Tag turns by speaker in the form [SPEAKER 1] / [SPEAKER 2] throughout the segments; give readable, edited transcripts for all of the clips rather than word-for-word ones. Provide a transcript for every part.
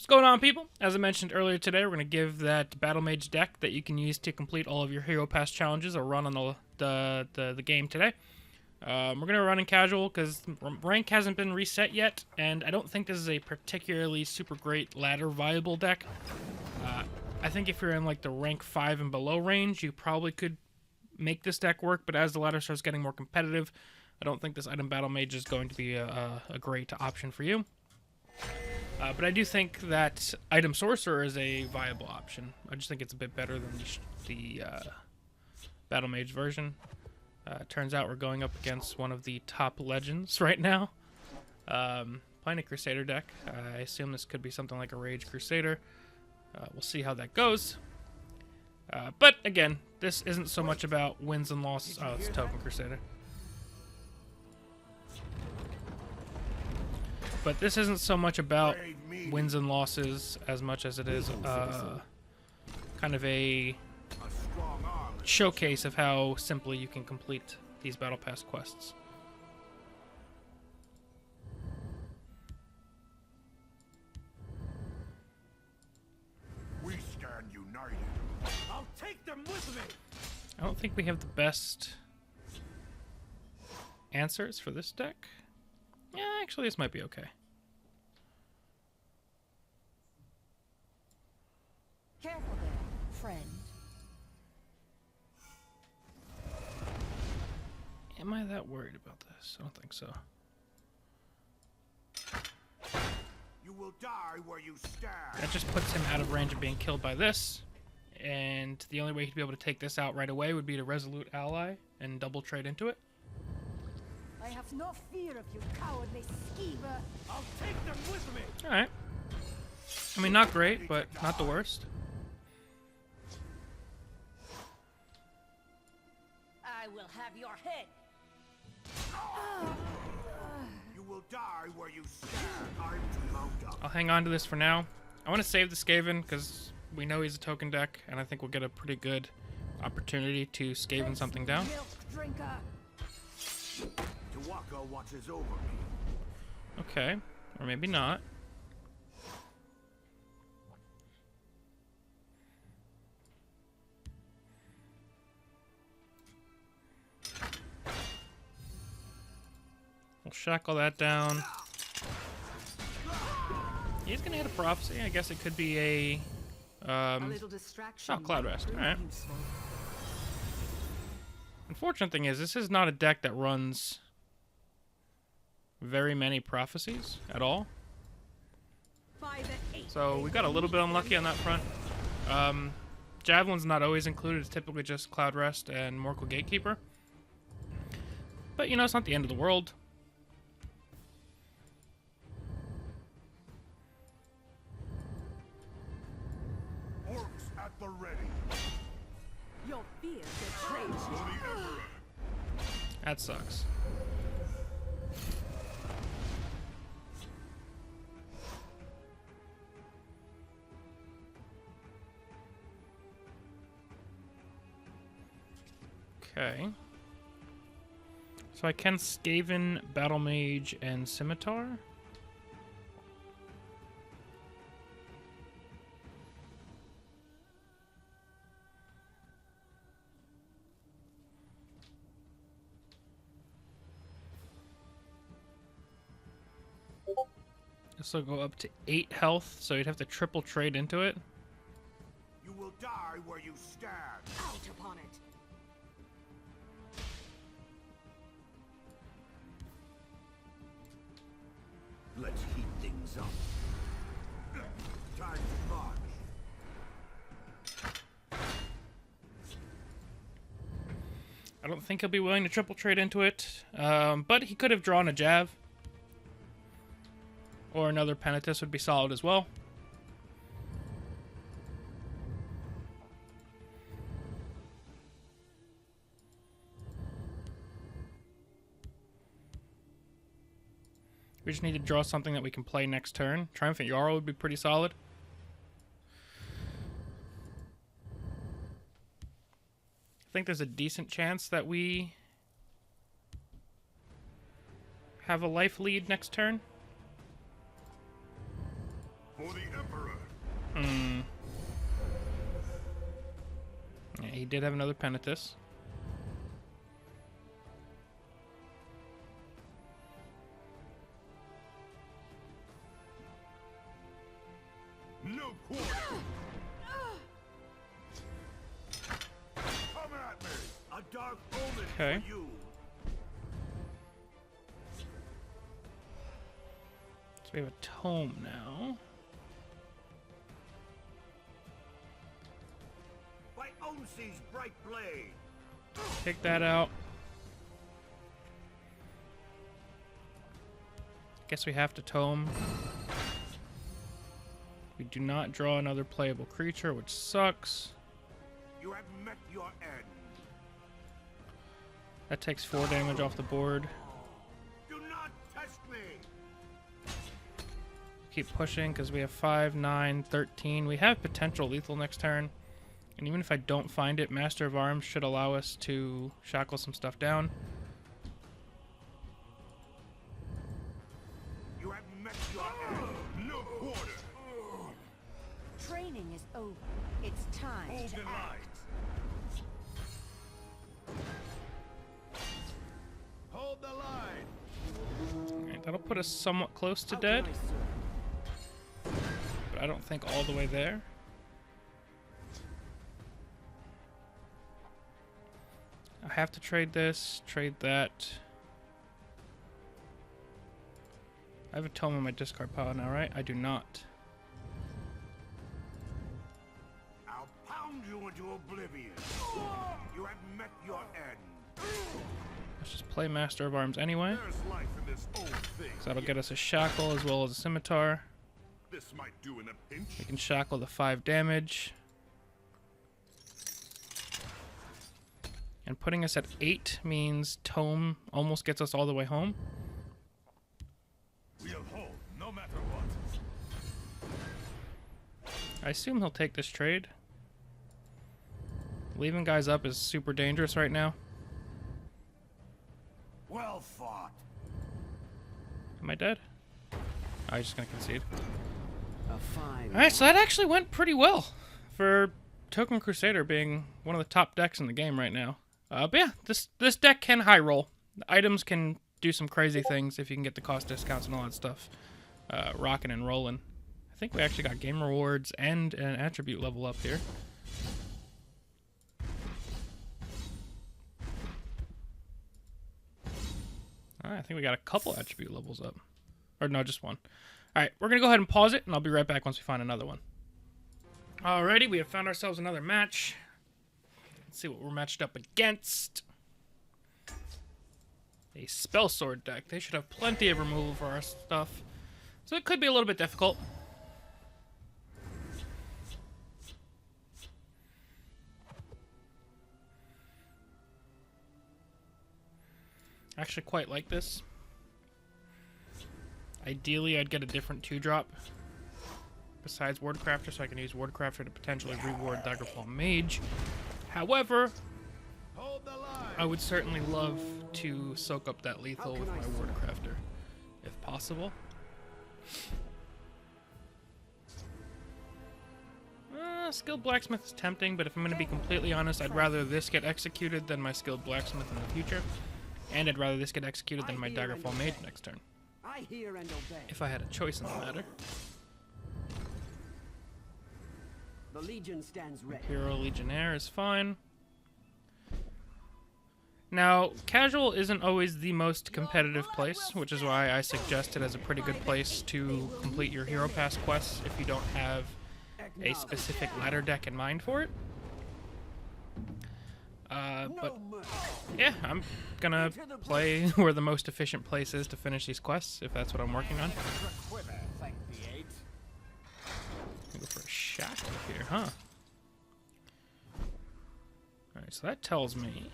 [SPEAKER 1] What's going on, people? As I mentioned earlier today, we're going to give that Battlemage deck that you can use to complete all of your Hero Pass challenges a run on the game today. We're going to run in casual because rank hasn't been reset yet, and I don't think this is a particularly super great ladder viable deck. I think if you're in like the rank 5 and below range, you probably could make this deck work, but as the ladder starts getting more competitive, I don't think this Item Battlemage is going to be a great option for you. But I do think that Item Sorcerer is a viable option. I just think it's a bit better than the Battlemage version. Turns out we're going up against one of the top legends right now. Playing a Crusader deck. I assume this could be something like a Rage Crusader. We'll see how that goes. But again, this isn't so much about wins and losses. Oh, it's Token Crusader. But this isn't so much about wins and losses as much as it is kind of a showcase of how simply you can complete these Battle Pass quests.
[SPEAKER 2] We stand united. I'll take them with me.
[SPEAKER 1] I don't think we have the best answers for this deck. Yeah, actually, this might be okay.
[SPEAKER 3] Careful there, friend.
[SPEAKER 1] Am I that worried about this? I don't think so.
[SPEAKER 2] You will die where you stand.
[SPEAKER 1] That just puts him out of range of being killed by this. And the only way he'd be able to take this out right away would be to Resolute Ally and double trade into it.
[SPEAKER 3] I have no fear of you, cowardly schemer.
[SPEAKER 2] I'll take them with me.
[SPEAKER 1] Alright. I mean, not great, but not the worst.
[SPEAKER 3] I will have your head.
[SPEAKER 2] You will die where you stand. I'm to mount up.
[SPEAKER 1] I'll hang on to this for now. I want to save the Skaven because we know he's a token deck, and I think we'll get a pretty good opportunity to Skaven something down.
[SPEAKER 3] Milk drinker.
[SPEAKER 2] Tawaka watches over me.
[SPEAKER 1] Okay, or maybe not. We'll shackle that down. He's gonna hit a prophecy. I guess it could be a
[SPEAKER 3] little distraction.
[SPEAKER 1] oh, Cloud Rest. Alright. Unfortunate thing is, this is not a deck that runs very many prophecies at all. So we got a little bit unlucky on that front. Javelin's not always included. It's typically just Cloud Rest and Morkel Gatekeeper. But, you know, it's not the end of the world.
[SPEAKER 2] Orcs at the ready.
[SPEAKER 3] Your fear betrays you.
[SPEAKER 2] For the Emperor.
[SPEAKER 1] That sucks. Okay. So I can Skaven, Battlemage, and Scimitar. This will go up to 8 health, so you'd have to triple trade into it.
[SPEAKER 2] You will die where you stand.
[SPEAKER 3] Out upon it.
[SPEAKER 2] Let's heat things up. Time to march.
[SPEAKER 1] I don't think he'll be willing to triple trade into it, but he could have drawn a Jav. Or another Penitus would be solid as well. We just need to draw something that we can play next turn. Triumphant Jarl would be pretty solid. I think there's a decent chance that we have a life lead next turn.
[SPEAKER 2] For the Emperor.
[SPEAKER 1] Yeah, he did have another Penitus.
[SPEAKER 2] No quarter. Come at me. A dark omen
[SPEAKER 1] Okay.
[SPEAKER 2] for you.
[SPEAKER 1] So we have a tome now.
[SPEAKER 2] By Onsi's bright blade.
[SPEAKER 1] Take that out. Guess we have to tome. We do not draw another playable creature, which sucks.
[SPEAKER 2] You have met your end.
[SPEAKER 1] That takes 4 damage off the board.
[SPEAKER 2] Do not test me.
[SPEAKER 1] Keep pushing because we have 5, 9, 13. We have potential lethal next turn. And even if I don't find it, Master of Arms should allow us to shackle some stuff down.
[SPEAKER 2] You have met your end. No quarter.
[SPEAKER 3] Training is over. It's time
[SPEAKER 2] Hold
[SPEAKER 3] to
[SPEAKER 2] the line.
[SPEAKER 3] act.
[SPEAKER 2] Hold the line.
[SPEAKER 1] Alright, that'll put us somewhat close to
[SPEAKER 3] How
[SPEAKER 1] dead,
[SPEAKER 3] can I serve?
[SPEAKER 1] but I don't think all the way there. I have to trade this, trade that. I have a tome on my discard pile now, right? I do not.
[SPEAKER 2] I'll pound you into oblivion. You have met your end.
[SPEAKER 1] Let's just play Master of Arms anyway.
[SPEAKER 2] There's life in this old thing.
[SPEAKER 1] So that'll get us a shackle as well as a scimitar.
[SPEAKER 2] This might do in a pinch.
[SPEAKER 1] We can shackle the 5 damage. And putting us at 8 means tome almost gets us all the way home.
[SPEAKER 2] We'll hold no matter what.
[SPEAKER 1] I assume he'll take this trade. Leaving guys up is super dangerous right now.
[SPEAKER 2] Well fought.
[SPEAKER 1] Am I dead? Oh, he's just gonna concede.
[SPEAKER 4] A fine.
[SPEAKER 1] Alright, so that actually went pretty well for Token Crusader being one of the top decks in the game right now. But yeah, this deck can high roll. The items can do some crazy things if you can get the cost discounts and all that stuff. Rocking and rolling. I think we actually got game rewards and an attribute level up here. Alright, I think we got a couple attribute levels up. Or no, just one. Alright, we're going to go ahead and pause it, and I'll be right back once we find another one. Alrighty, we have found ourselves another match. Let's see what we're matched up against. A Spell Sword deck. They should have plenty of removal for our stuff. So it could be a little bit difficult. I actually quite like this. Ideally, I'd get a different 2-drop besides Wardcrafter, so I can use Wardcrafter to potentially reward Daggerfall Mage. However,
[SPEAKER 2] Hold the line.
[SPEAKER 1] I would certainly love to soak up that lethal with my Wardcrafter, if possible. Skilled Blacksmith is tempting, but if I'm going to be completely honest, I'd rather this get executed than my Skilled Blacksmith in the future. And I'd rather this get executed than my Daggerfall Mage next turn,
[SPEAKER 4] I hear and obey.
[SPEAKER 1] if I had a choice in the matter.
[SPEAKER 4] The Legion stands ready.
[SPEAKER 1] Hero Legionnaire is fine. Now, casual isn't always the most competitive place, which is why I suggest it as a pretty good place to complete your Hero Pass quests if you don't have a specific ladder deck in mind for it. But yeah, I'm gonna play where the most efficient place is to finish these quests, if that's what I'm working on. Go for a shackle here, huh? Alright, so that tells me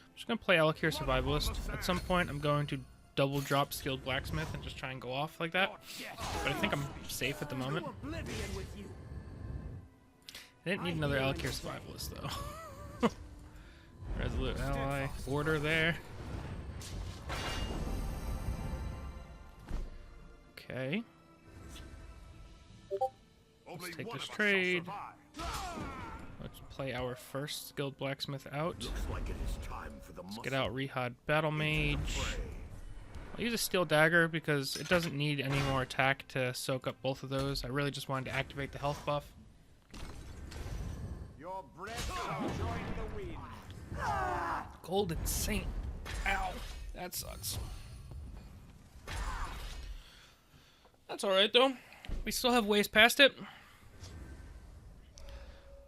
[SPEAKER 1] I'm just gonna play Alakir Survivalist. At some point I'm going to double drop Skilled Blacksmith and just try and go off like that. But I think I'm safe at the moment. I didn't need another Alakir Survivalist though. Whereas absolute ally. Order there. Okay. Let's take this trade. Let's play our first skilled blacksmith out.
[SPEAKER 2] Looks like it is time for the
[SPEAKER 1] Let's get out Rehad Battlemage. I'll use a steel dagger because it doesn't need any more attack to soak up both of those. I really just wanted to activate the health buff.
[SPEAKER 2] Your breath shall join the wind.
[SPEAKER 1] Golden Saint. Ow. That sucks. That's alright though. We still have ways past it.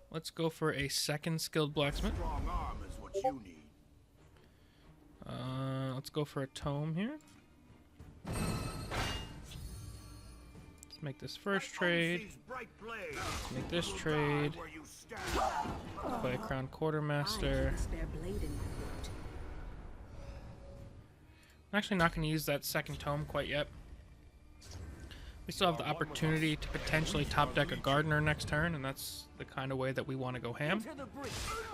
[SPEAKER 1] Let's go for a second skilled blacksmith.
[SPEAKER 2] Strong arm is what you need.
[SPEAKER 1] Let's go for a tome here. Let's make this first trade. Let's make this trade. Play a crown quartermaster. I'm actually not going to use that second tome quite yet. We still have the opportunity to potentially top deck a gardener next turn, and that's the kind of way that we want to go ham.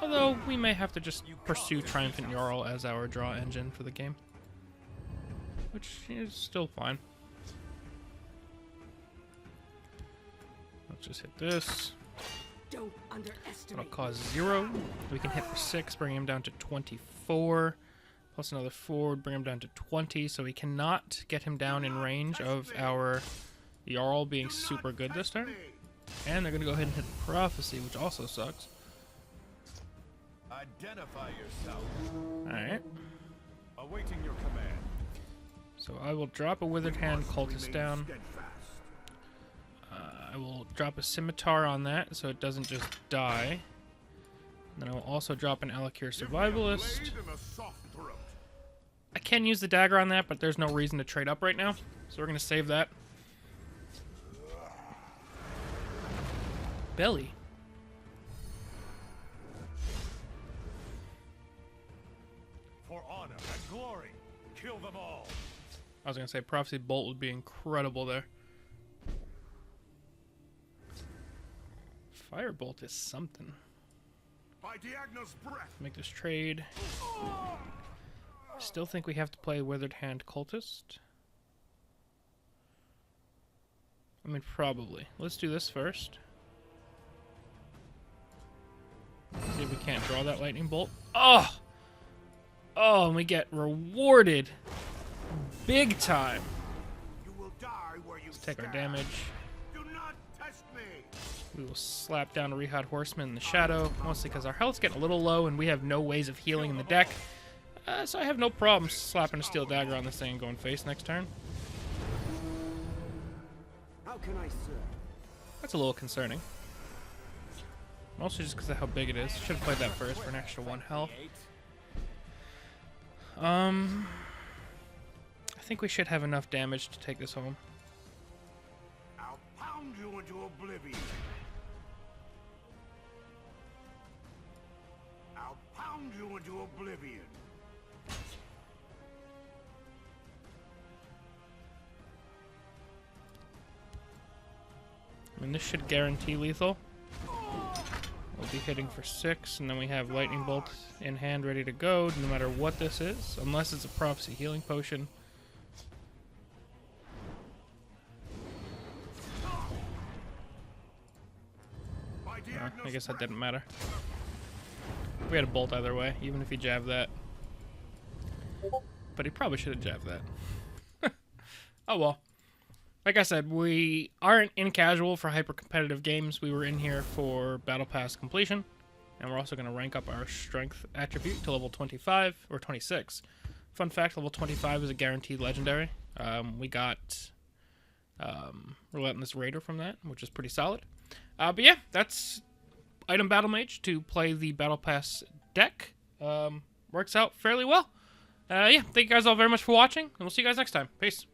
[SPEAKER 1] Although we may have to just pursue Triumphant Jarl as our draw engine for the game, which is still fine. Let's just hit this. That'll cause 0. We can hit for 6, bring him down to 24. Plus another 4 would bring him down to 20, so we cannot get him down in range of our Jarl being super good this turn. And they're going to go ahead and hit Prophecy, which also sucks.
[SPEAKER 2] Identify yourself.
[SPEAKER 1] Alright.
[SPEAKER 2] Awaiting your command.
[SPEAKER 1] So I will drop a Withered Hand Cultist down. I will drop a Scimitar on that so it doesn't just die. And then I will also drop an Alakir Survivalist. I can use the dagger on that, but there's no reason to trade up right now. So we're going to save that. Belly.
[SPEAKER 2] For honor and glory, kill them all.
[SPEAKER 1] I was going to say Prophecy Bolt would be incredible there. Firebolt is something.
[SPEAKER 2] By Diagno's breath.
[SPEAKER 1] Make this trade. Still think we have to play Withered Hand Cultist. I mean, probably. Let's do this first. See if we can't draw that lightning bolt. Oh! Oh, and we get rewarded big time.
[SPEAKER 2] You will die where you
[SPEAKER 1] Let's take our
[SPEAKER 2] stand.
[SPEAKER 1] damage.
[SPEAKER 2] Do not test me.
[SPEAKER 1] We will slap down a Rehad Horseman in the shadow, mostly because our health's getting a little low and we have no ways of healing in the deck. So I have no problem slapping a steel dagger on this thing and going face next turn.
[SPEAKER 4] How can I serve?
[SPEAKER 1] That's a little concerning. Mostly just because of how big it is. Should have played that first for an extra 1 health. I think we should have enough damage to take this home.
[SPEAKER 2] I'll pound you into oblivion. I'll pound you into oblivion.
[SPEAKER 1] I mean, this should guarantee lethal. We'll be hitting for 6, and then we have Lightning Bolt in hand ready to go, no matter what this is, unless it's a Prophecy Healing Potion. I guess that didn't matter. We had a bolt either way, even if he jabbed that. But he probably should have jabbed that. Oh well. Like I said, we aren't in casual for hyper-competitive games. We were in here for Battle Pass completion. And we're also going to rank up our strength attribute to level 25, or 26. Fun fact, level 25 is a guaranteed legendary. We got Relentless Raider from that, which is pretty solid. But yeah, that's Item Battlemage to play the Battle Pass deck. Works out fairly well. Yeah, thank you guys all very much for watching, and we'll see you guys next time. Peace.